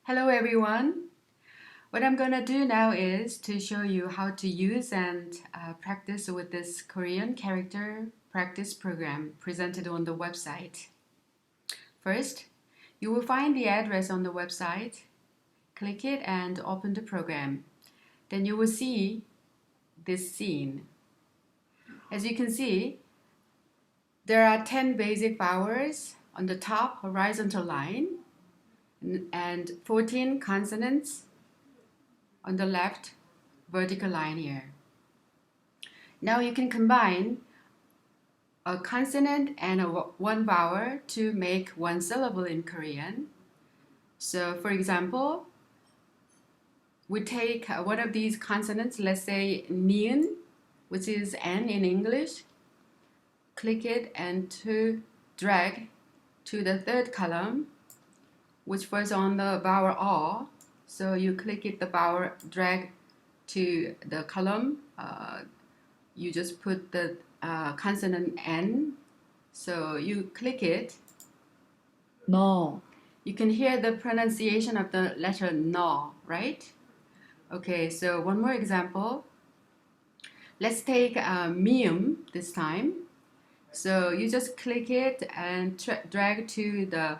Hello everyone. What I'm gonna do now is to show you how to use and practice with this Korean character practice program presented on the website. First, you will find the address on the website, click it and open the program. Then you will see this scene. As you can see, there are 10 basic vowels on the top horizontal line and 14 consonants on the left vertical line here. Now you can combine a consonant and one vowel to make one syllable in Korean. So for example, we take one of these consonants, let's say niun, which is N in English, click it and to drag to the third column, which was on the vowel O. So you click it, the vowel, drag to the column, you just put the consonant N. So you click it. No. You can hear the pronunciation of the letter no, right? Okay, so one more example. Let's take mium this time. So you just click it and drag to the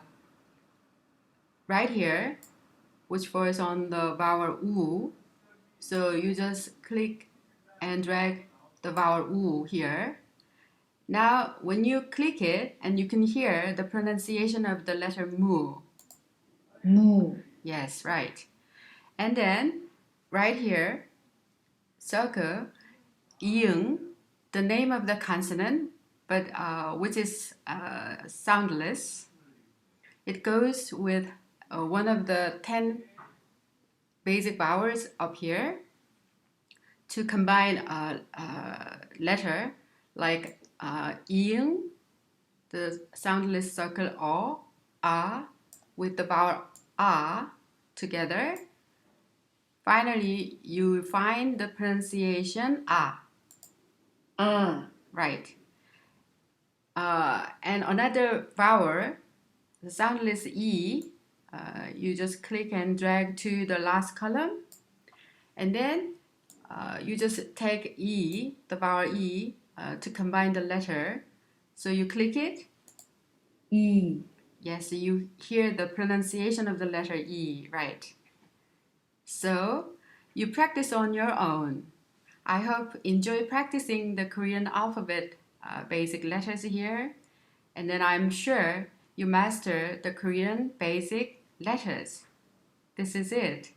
right here, which falls on the vowel U. So you just click and drag the vowel U here. Now, when you click it, and you can hear the pronunciation of the letter mu. Mu. Yes, right. And then, right here, circle, iung, the name of the consonant, but which is soundless. It goes with one of the 10 basic vowels up here to combine a letter like iung, the soundless circle o, a, with the vowel a together. Finally, you find the pronunciation a. Ah. Right. And another vowel, the soundless e, you just click and drag to the last column. And then you just take e, the vowel e, to combine the letter. So you click it. E. Yes, you hear the pronunciation of the letter E, right? So you practice on your own. I hope enjoy practicing the Korean alphabet basic letters here. And then I'm sure you master the Korean basic letters. This is it.